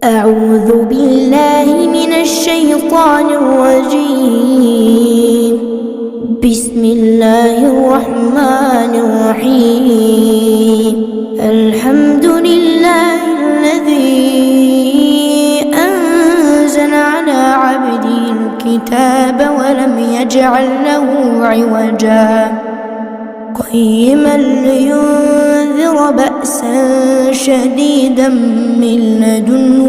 أعوذ بالله من الشيطان الرجيم. بسم الله الرحمن الرحيم. الحمد لله الذي أنزل على عبده الكتاب ولم يجعل له عوجا قيما لينذر بأسا شديدا من لدنه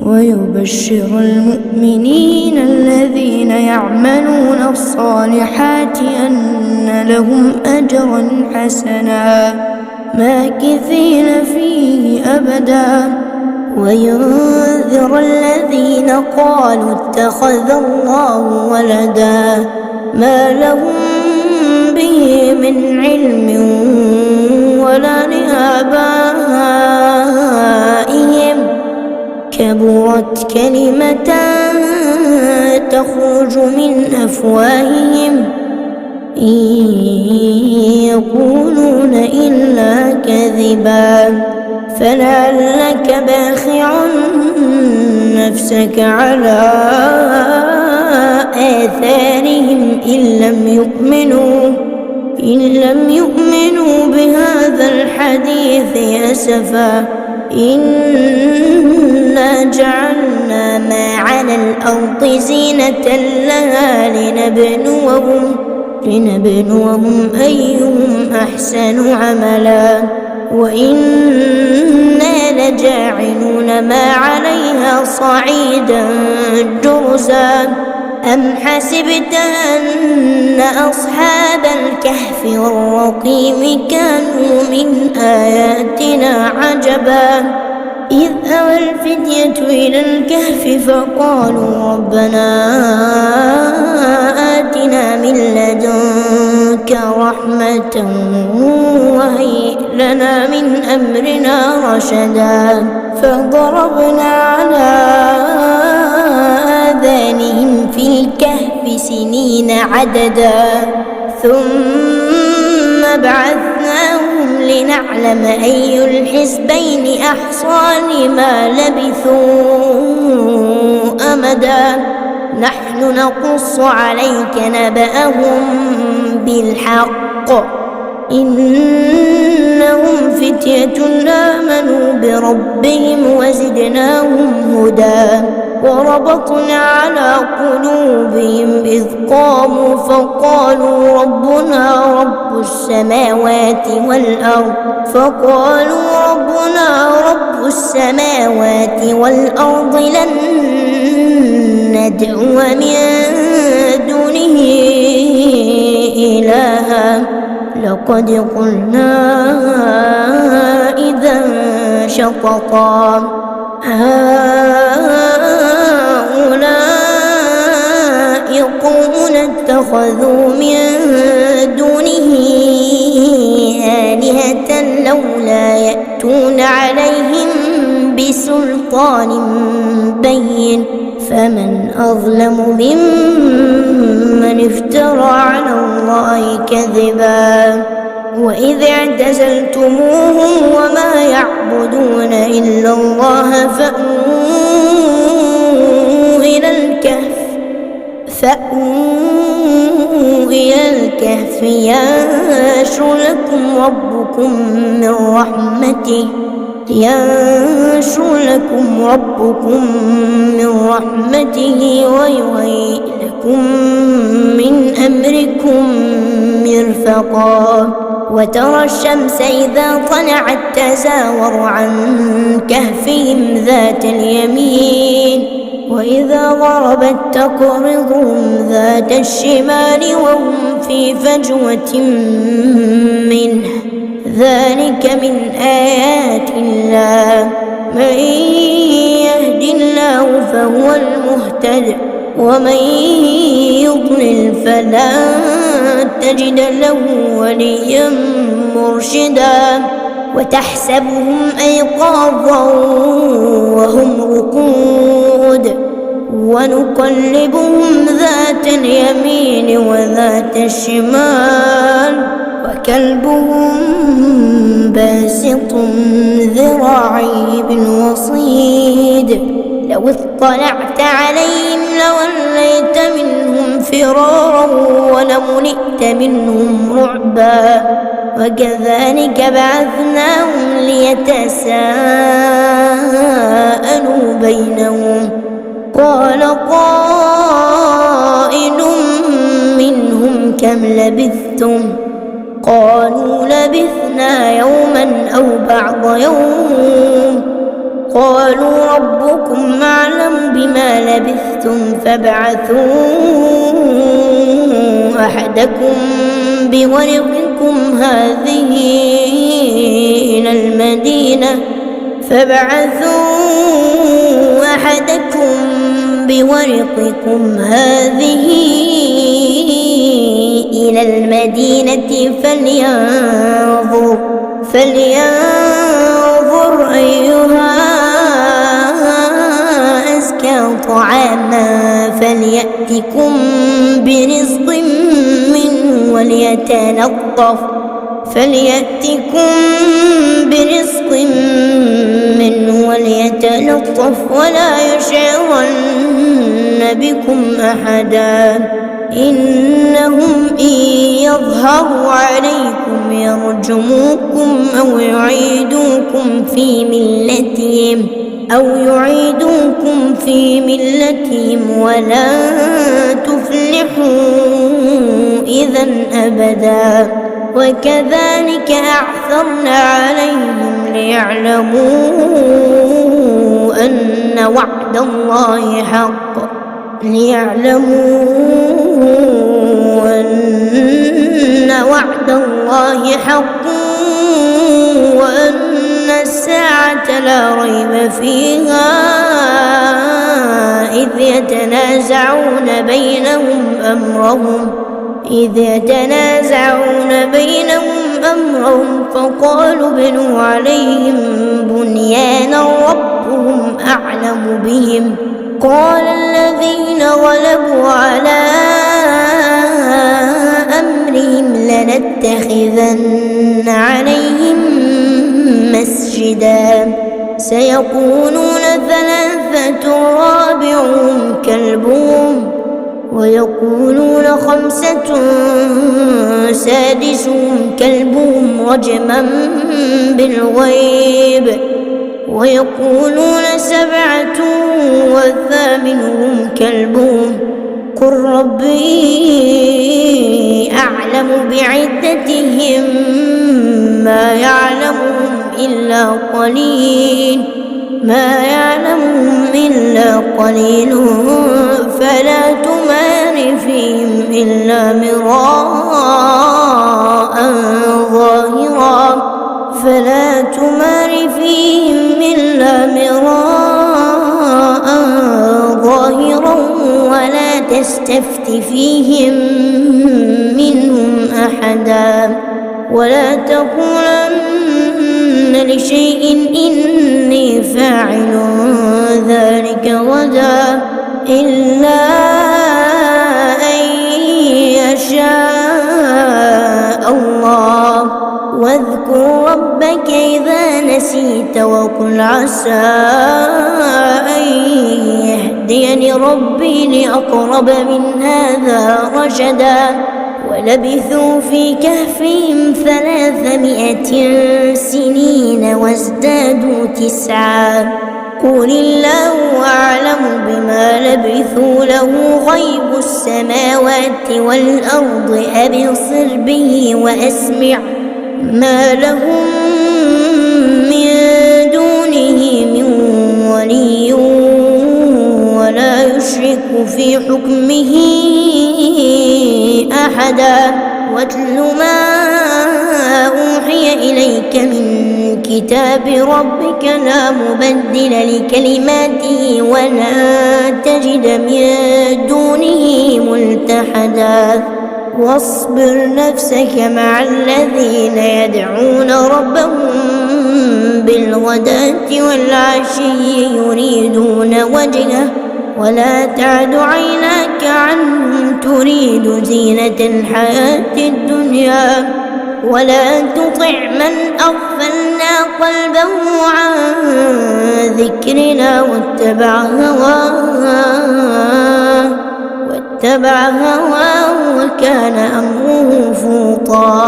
ويبشر المؤمنين الذين يعملون الصالحات أن لهم أجرا حسنا ماكثين فيه أبدا وينذر الذين قالوا اتخذ الله ولدا ما لهم به من علم ولا لآبائهم كبرت كلمة تخرج من أفواههم إن يقولون إلا كذبا فلعلك باخع نفسك على آثارهم إن لم يؤمنوا بهذا الحديث أسفا إنا جعلنا ما على الأرض زينة لها لنبلوهم أيهم أحسن عملا وإنا لجاعلون ما عليها صعيدا جرزا أم حسبت أن أصحاب الكهف والرقيم كانوا من آياتنا عجبا إذ أوى الفتية إلى الكهف فقالوا ربنا آتنا من لدنك رحمة وهيئ لنا من أمرنا رشدا فضربنا على آذانهم في الكهف سنين عددا ثم بعثناهم لنعلم أي الحزبين أحصى لما لبثوا أمدا نحن نقص عليك نبأهم بالحق إنهم فتية آمنوا بربهم وزدناهم هدى وربطنا على قلوبهم إذ قاموا فقالوا ربنا رب السماوات والأرض لن ندعو من دونه إلها لقد قلنا إذا شططا هؤلاء قوم اتخذوا من دونه آلهة لولا يأتون عليهم بسلطان بين فمن أظلم ممن افترى على الله كذبا وإذ اعتزلتموهم وما يعبدون إلا الله فأووا إلى الكهف ينشر لكم ربكم من رحمته ويهيئ لكم من أمركم مرفقا وترى الشمس إذا طلعت تزاور عن كهفهم ذات اليمين وإذا غربت تقرضهم ذات الشمال وهم في فجوة منه ذلك من آيات الله من يهد الله فهو المهتد ومن يضلل فلا تجد له وليا مرشدا وتحسبهم أيقاظا وهم رقود ونقلبهم ذات اليمين وذات الشمال كلبهم باسط ذراعيه بالوصيد لو اطلعت عليهم لوليت منهم فرارا ولملئت منهم رعبا وكذلك بعثناهم ليتساءلوا بينهم قال قائل منهم كم لبثتم قالوا لبثنا يوما أو بعض يوم قالوا ربكم أعلم بما لبثتم فابعثوا أحدكم بورقكم هذه إلى المدينة فلينظر أيها أزكى طعاما فليأتكم برزق منه وليتلطف ولا يشعرن بكم أحدا إنهم إن يظهروا عليكم يرجموكم أو يعيدوكم في ملتهم ولن تفلحوا إذا أبدا وكذلك أعثرنا عليهم ليعلموا أن وعد الله حق وأن الساعة لا ريب فيها إذ يتنازعون بينهم أمرهم فقالوا ابنوا عليهم بنيانا ربهم أعلم بهم قال الذين غلبوا على أمرهم لنتخذن عليهم مسجدا سيقولون ثلاثة رابعهم كلبهم ويقولون خمسة سادسهم كلبهم رجما بالغيب ويقولون سبعة وثامنهم كلبهم قل ربي أعلم بعدتهم ما يعلمهم إلا قليل فلا تمار فيهم إلا مراء ظاهرا ولا تستفت فيهم منهم أحدا ولا تقولن لشيء إني فاعل ذلك غدا إلا أن يشاء الله واذكر ربك إذا نسيت وقل عسى أن يهديني ربي لأقرب من هذا رشدا ولبثوا في كهفهم 300 سنين وازدادوا 9 قل الله أعلم بما لبثوا له غيب السماوات والأرض أبصر به وأسمع ما لهم من دونه من ولي ولا يشرك في حكمه أحدا واتل ما أوحي إليك من كتاب ربك لا مبدل لكلماته ولا تجد من دونه ملتحدا واصبر نفسك مع الذين يدعون ربهم بالغداة والعشي يريدون وجهه ولا تعد عيناك عنهم تريد زينة الحياة الدنيا ولا تطع من أغفلنا قلبه عن ذكرنا واتبع هواه وكان أمره فرطا.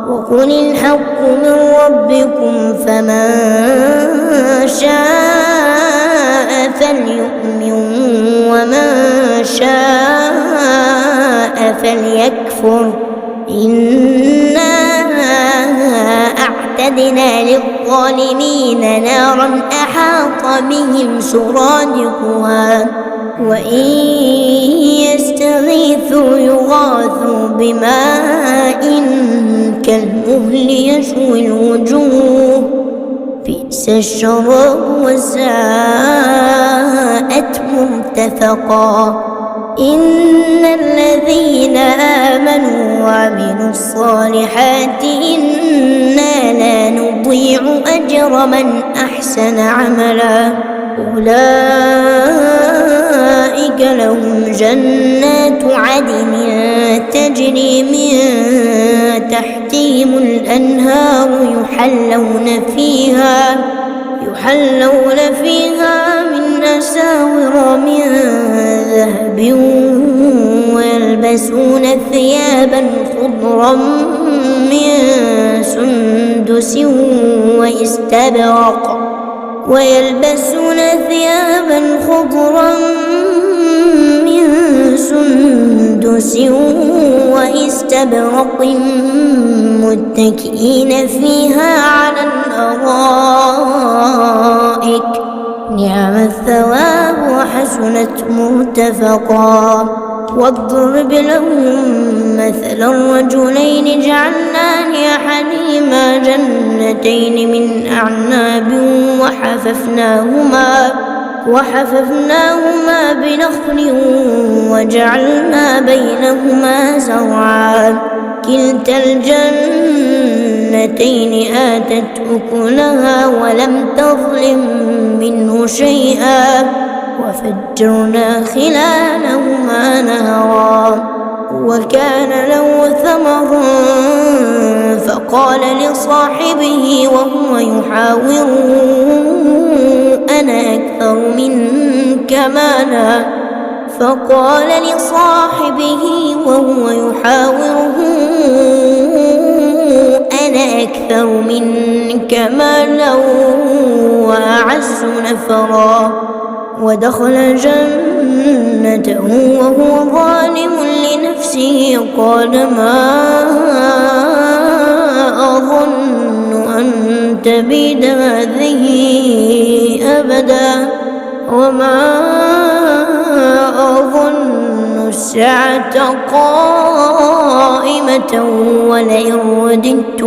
وقل الحق من ربكم فمن شاء فليؤمن ومن شاء فليكفر. إنا أعتدنا للظالمين نارا أحاط بهم سرادقها وإن يستغيثوا يغاثوا بماء كالمهل يشوي الوجوه بئس الشراب وساءت مرتفقا. إن الذين آمنوا وعملوا الصالحات إنا لا نضيع أجر من أحسن عملا. أولئك لهم جنات عدن تجري من تحتهم الأنهار يحلون فيها من أساور من ذهب ويلبسون ثيابا خضرا من سندس واستبرق متكئين فيها على الأرائك نعم الثواب وحسنت مرتفقا. واضرب لهم مثلا رجلين جعلنا لأحدهما جنتين من أعناب وحففناهما بنخل وجعلنا بينهما زرعا. كلتا الجنتين آتت أكلها ولم تظلم منه شيئا وفجرنا خلالهما نهرا. وكان له ثمر فقال لصاحبه وهو يحاوره أنا أكثر منك مالا وأعز نفرا. ودخل جنته وهو ظالم لنفسه قال ما أظن أن تبيد هذه أبدا وما أظن الساعة قائمة ولئن رددت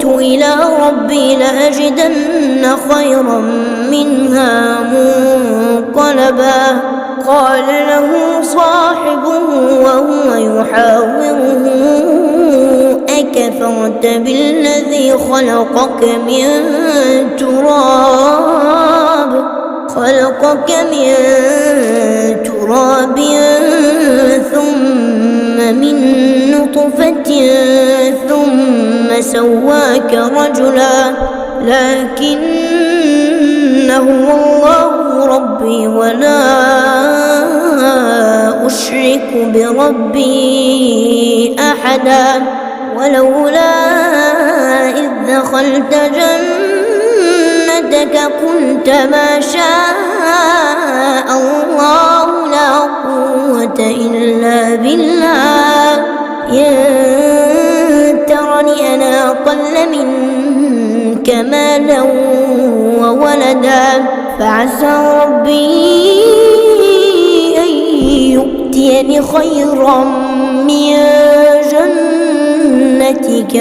إلى ربي لأجدن خيرا منها منقلبا. قال له صاحبه وهو يحاوره أكفرت بالذي خلقك من تراب ثم من نطفة ثم سواك رجلا لكنه الله ربي ولا أشرك بربي أحدا. ولولا إذ دخلت جنتك قلت ما شاء الله لا قوة إلا بالله إن ترني أنا أقل منك مالا وولدا فعسى ربي أن يؤتيني خيرا من جنتك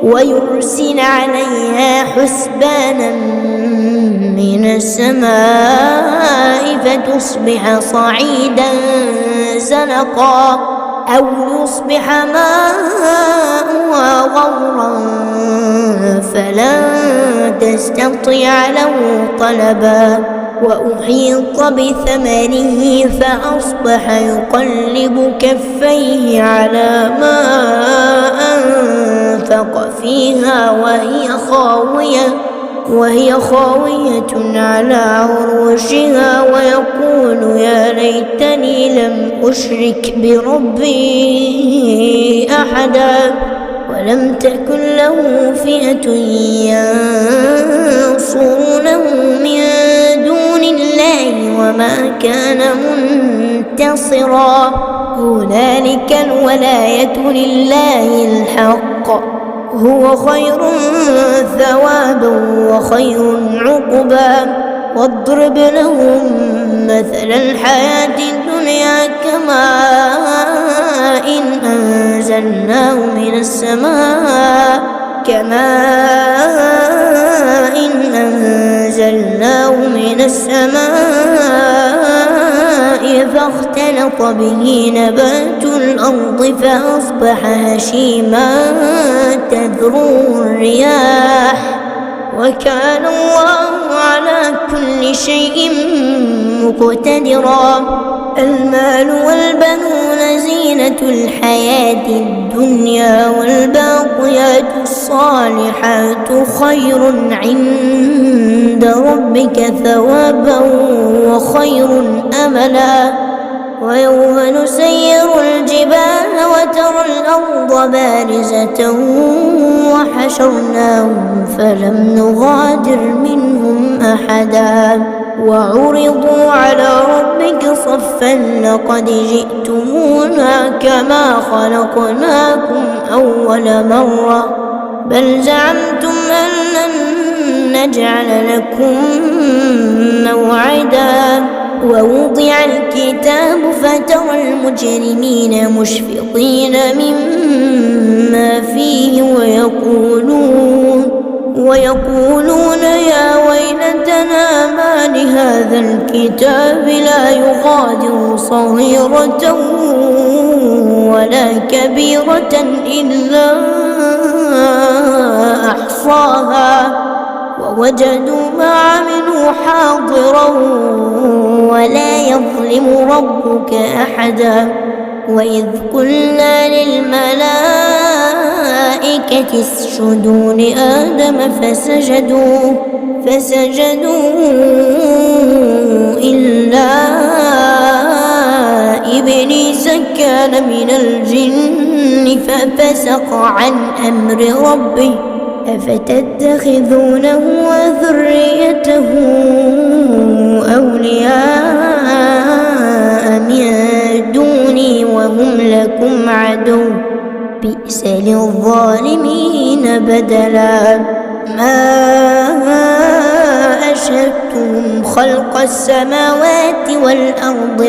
ويرسل عليها حسبانا من السماء فتصبح صعيدا زلقا أو يصبح ماؤها غورا فلن تستطيع له طلبا. وأحيط بثمره فأصبح يقلب كفيه على ما أنفق فيها وهي خاوية على عروشها ويقول يا ليتني لم أشرك بربي أحدا ولم تكن له فئة ينصرونه من دون الله وما كان منتصرا هنالك الولاية لله الحق هو خير ثوابا وخير عقبا واضرب لهم مثل الحياة الدنيا كماء أنزلناه من السماء فاختلط به نبات الأرض فأصبح هشيما تذروه الرياح وكان الله على كل شيء مقتدرا المال والبنون زينة الحياة الدنيا والباقيات الصالحات خير عند ربك ثوابا وخير أملا ويوم نسير الجبال وترى الأرض بارزة وحشرناهم فلم نغادر منهم أحدا وعرضوا على ربك صفا لقد جئتمونا كما خلقناكم أول مرة بل زعمتم أن لن نجعل لكم موعدا ووضع الكتاب فترى المجرمين مشفقين مما فيه ويقولون يا ويلتنا ما لهذا الكتاب لا يغادر صغيرة ولا كبيرة إلا أحصاها ووجدوا ما عملوا حاضرا ولا يظلم ربك أحدا وإذ قلنا للملائكة اسجدوا لآدم فسجدوا إلا إبليس كان من الجن ففسق عن أمر ربه أفتتخذونه وذريته أولياء من دوني وهم لكم عدو بئس للظالمين بدلا ما أشهدتهم خلق السماوات والأرض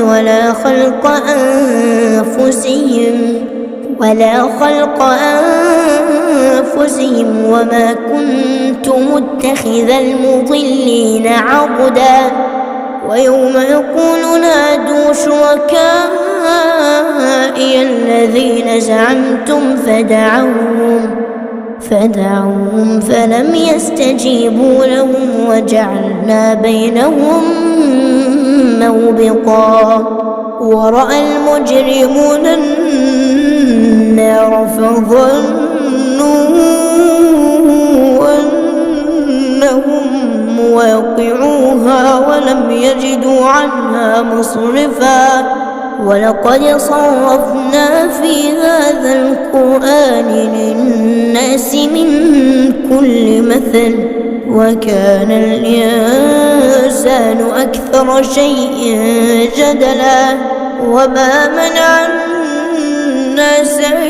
ولا خلق أنفسهم وما كنت متخذ المضلين عضدا ويوم يقول نادوا شركائي الذين زعمتم فدعوهم فلم يستجيبوا لهم وجعلنا بينهم موبقا ورأى المجرمون النار فظنوا أنهم مواقعوها ولم يجدوا عنها مصرفا ولقد صرفنا في هذا القرآن للناس من كل مثل وكان الإنسان أكثر شيء جدلا وما منع الناس أن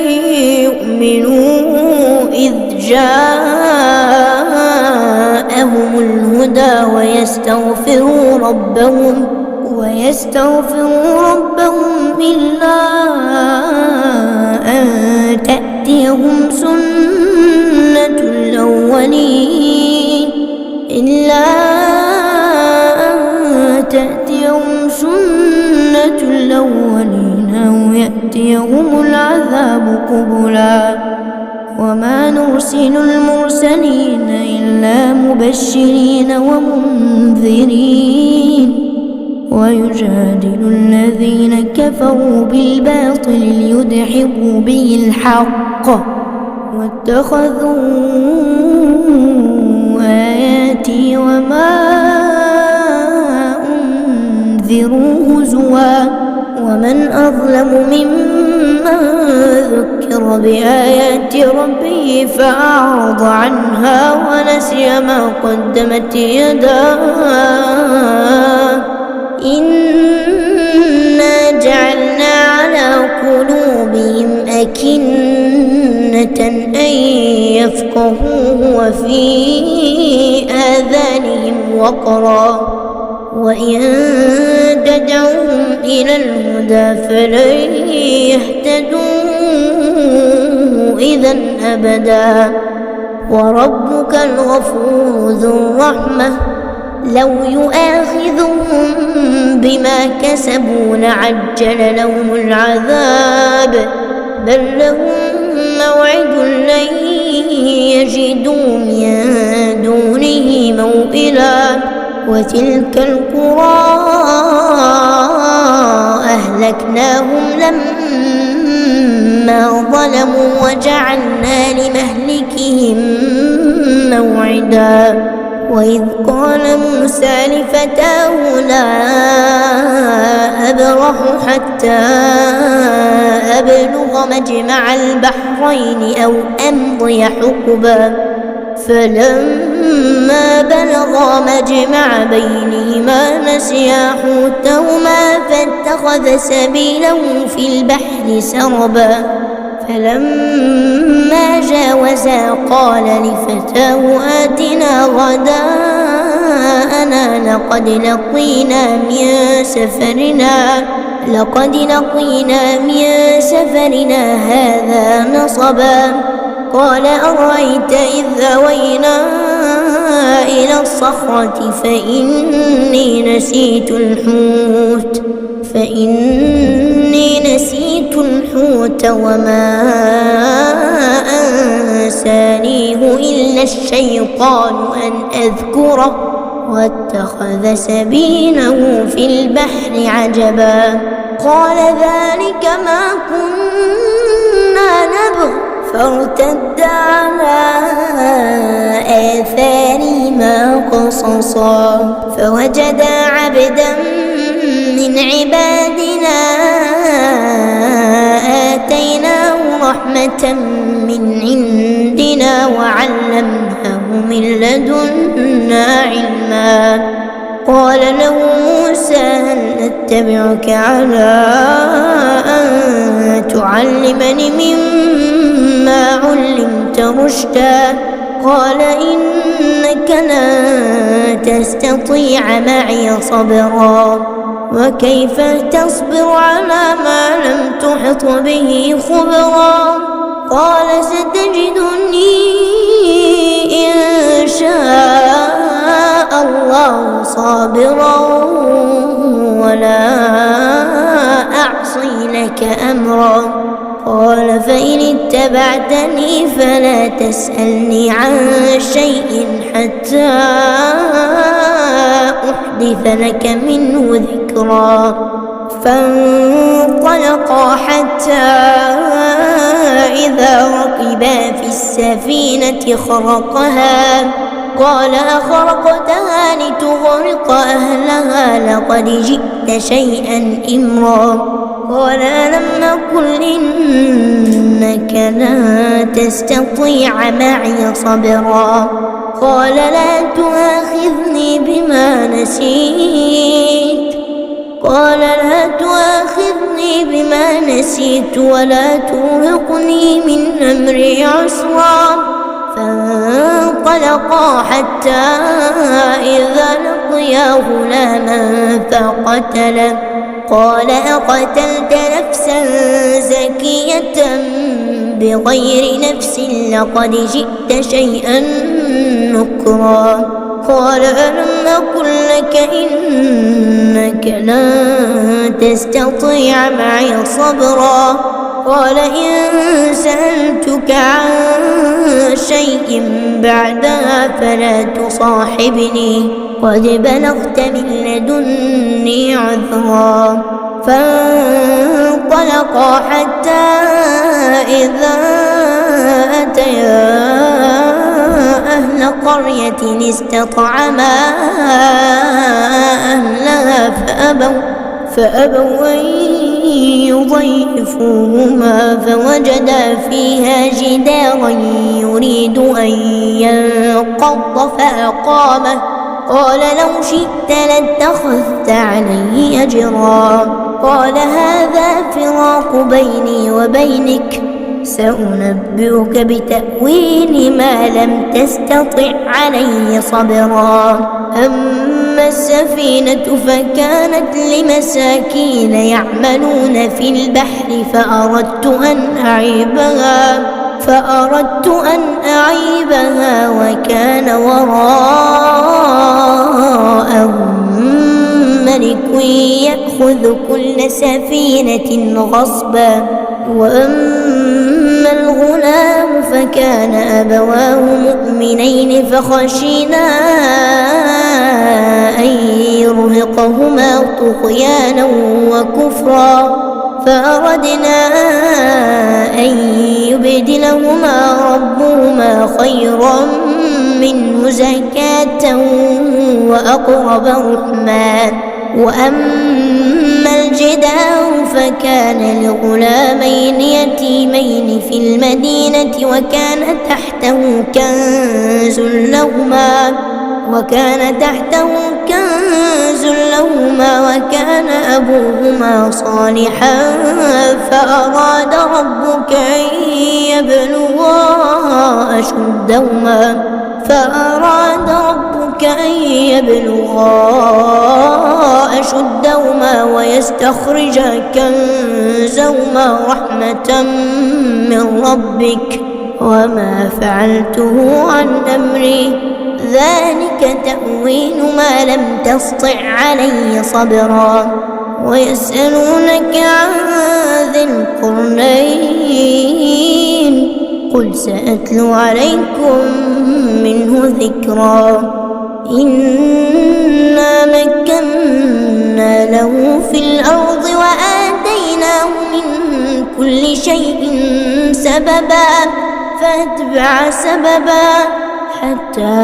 يؤمنوا إذ جاءهم الهدى ويستغفروا ربهم إلا أن تأتيهم سنة الأولين أو يأتيهم العذاب قبلا وما نرسل المرسلين إلا مبشرين ومنذرين ويجادل الذين كفروا بالباطل ليدحضوا به الحق واتخذوا آياتي وما أنذروا هزوا ومن أظلم ممن ذكر بآيات ربه فأعرض عنها ونسي ما قدمت يداه إنا جعلنا على قلوبهم أكنة أن يفقهوه وفي آذانهم وقرا وإن تدعوهم إلى الهدى فلن يهتدوا إذا أبدا وربك الغفور ذو الرحمة لو يؤاخذهم بما كسبوا لعجل لهم العذاب بل لهم موعد لن يجدوا من دونه موئلا وتلك القرى أهلكناهم لما ظلموا وجعلنا لمهلكهم موعدا وإذ قال موسى لفتاه لا أبرح حتى أبلغ مجمع البحرين أو أمضي حقبا فلما بلغا مجمع بينهما نسيا حوتهما فاتخذ سبيله في البحر سربا فلما جاوزا قال لفتاه آتنا غداءنا لقد لقينا من سفرنا هذا نصبا قال أرأيت إذ أوينا إلى الصخرة فإني نسيت الحوت وما أنسانيه إلا الشيطان أن أذكره واتخذ سبيله في البحر عجبا قال ذلك ما كنا نبغ فارتدا على آثارهما قصصا فوجدا عبدا من عبادنا آتيناه رحمة من عندنا وعلمناه من لدنا علما قال له موسى هل أتبعك على أن تعلمني مما علمت رشدا قال إنك لن تستطيع معي صبرا وكيف تصبر على ما لم تحط به خبرا قال ستجدني إن شاء الله صابرا ولا أعصي لك أمرا قال فإن اتبعتني فلا تسألني عن شيء حتى أحدث لك منه ذكرا فانطلقا حتى إذا ركبا في السفينة خرقها قال أخرقتها لتغرق أهلها لقد جئت شيئا إمرا قال ألم أقل إنك لن تستطيع معي صبرا قال لا تؤاخذني بما نسيت ولا ترهقني من أمري عسرا فانطلقا حتى إذا لقيا غلاما فقتله قال أقتلت نفسا زكية بغير نفس لقد جئت شيئا نكرا قال ألم أقل لك إنك لن تستطيع معي صبرا قال إن سألتك عن شيء بعدها فلا تصاحبني قد بلغت من لدني عذرا. فانطلقا حتى إذا أتيا أهل قرية استطعما أهلها فأبوا أن يضيفوهما فوجدا فيها جدارا يريد أن ينقض فأقامه. قال لو شئت لاتخذت عليه أجرا. قال هذا فراق بيني وبينك سأنبئك بتأويل ما لم تستطع عليه صبرا. أما السفينة فكانت لمساكين يعملون في البحر فأردت أن أعيبها وكان وراءهم ملك يأخذ كل سفينة غصبا. وأما الغلام فكان أبواه مؤمنين فخشينا أن يرهقهما طغيانا وكفرا فأردنا أن يبدلهما ربهما خيرا منه زكاة وأقرب رحما. وأما الجدار فكان لغلامين يتيمين في المدينة وكان تحته كنز لهما وكان أبوهما صالحا فأراد ربك أن يبلغا أشدهما ويستخرجا كنزهما رحمة من ربك وما فعلته عن أمري ذلك تأويل ما لم تسطع عليه صبرا. ويسألونك عن ذي القرنين قل سأتلو عليكم منه ذكرا. إنا مكنا له في الأرض وآتيناه من كل شيء سببا فأتبع سببا حتى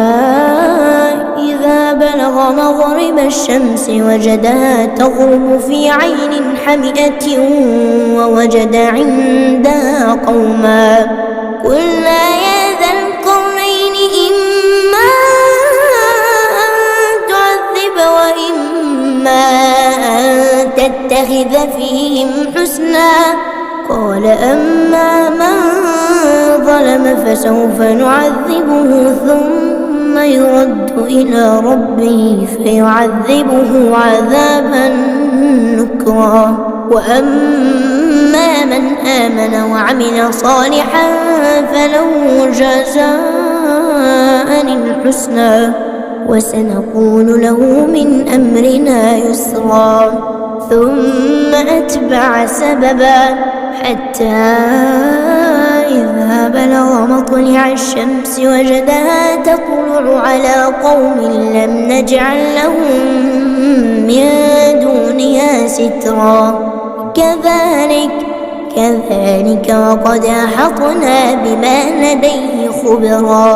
إذا بلغ مغرب الشمس وجدها تغرب في عين حمئة ووجد عندها قوما. قلنا يا ذا القرنين إما أن تعذب وإما أن تتخذ فيهم حسنا. قال أما من ظلم فسوف نعذبه ثم يرد إلى ربه فيعذبه عذابا نكرا. وأما من آمن وعمل صالحا فله جزاء الحسنى وسنقول له من أمرنا يسرا. ثم أتبع سببا حتى إذا بلغ مطلع الشمس وجدها تطلع على قوم لم نجعل لهم من دونها سترا. كذلك وقد أحطنا بما لديه خبرا.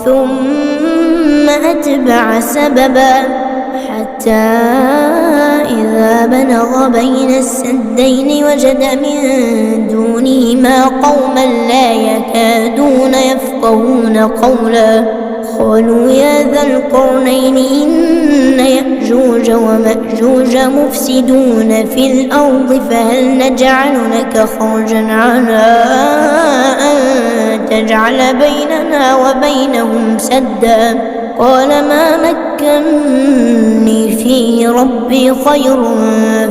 ثم أتبع سببا حتى إذا بلغ بين السدين وجد من دونهما قوما لا يكادون يفقهون قولا. قالوا يا ذا القرنين إن يأجوج ومأجوج مفسدون في الأرض فهل نجعل لك خرجا على أن تجعل بيننا وبينهم سدا. قال ما مكني فيه ربي خير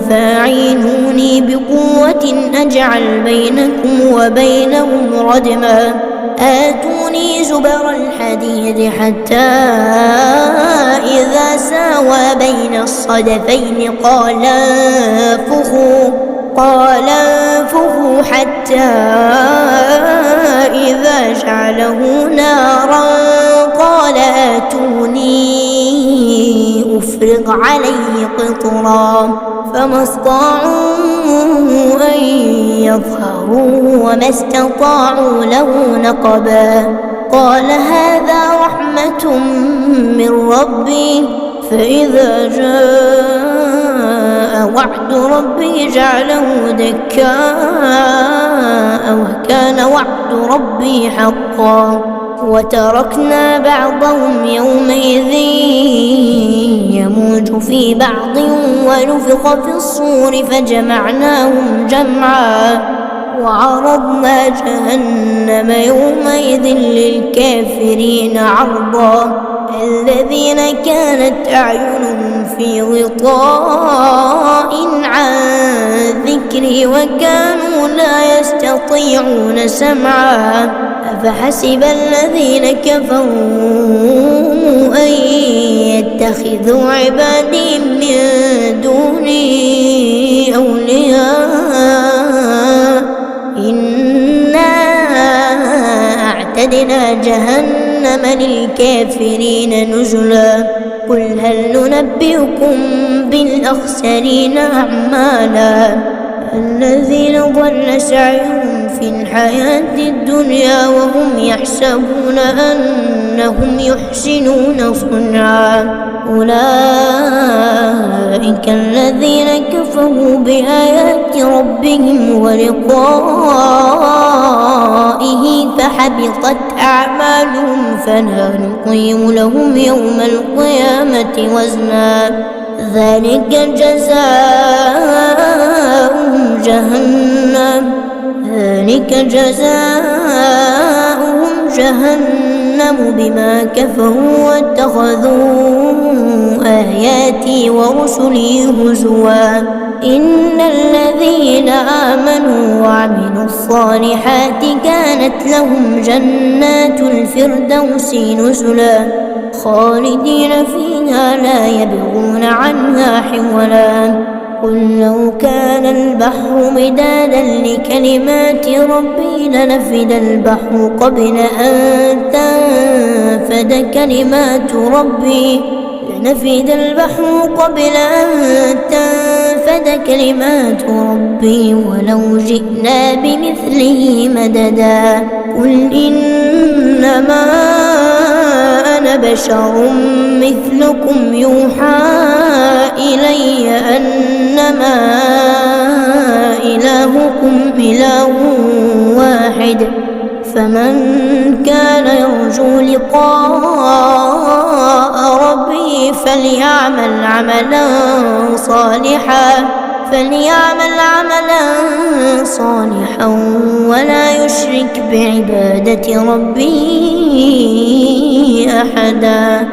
فاعينوني بقوة أجعل بينكم وبينهم ردما. آتوني زبر الحديد حتى إذا ساوى بين الصدفين قال انفخوا يتخوفه حتى إذا جعله نارا قال آتوني أفرغ عليه قطرا فما استطاعوا أن يظهروه وما استطاعوا له نقبا قال هذا رحمة من ربي فإذا جاء وعد ربي جعله دكاء وكان وعد ربي حقا وتركنا بعضهم يومئذ يموج في بعض ونفخ في الصور فجمعناهم جمعا وعرضنا جهنم يومئذ للكافرين عرضا الذين كانت أعينهم في غطاء عن ذكري وكانوا لا يستطيعون سمعا أفحسب الذين كفروا أن يتخذوا عبادي من دوني أولياء إنا أعتدنا جهنم للكافرين نزلا قل هل ننبئكم بالأخسرين أعمالا الذين ضل سعيهم في الحياة الدنيا وهم يحسبون أنهم يحسنون صنعا أولئك الذين كفروا بآيات ربهم ولقائه فحبطت أعمالهم فلا نقيم لهم يوم القيامة وزنا ذلك جزاؤهم جهنم بما كفروا واتخذوا آياتي ورسلي هزوا إن الذين آمنوا وعملوا الصالحات كانت لهم جنات الفردوس نزلا خالدين فيها لا يبغون عنها حولا قل لو كان البحر مدادا لكلمات ربي لنفد البحر قبل أن تنفد كلمات ربي ولو جئنا بمثله مددا قل إنما أنا بشر مثلكم يوحى إلي أنما إلهكم إله واحد فمن كان يرجو لقاء ربه فليعمل عملا صالحا ولا يشرك بعبادة ربه أحدا.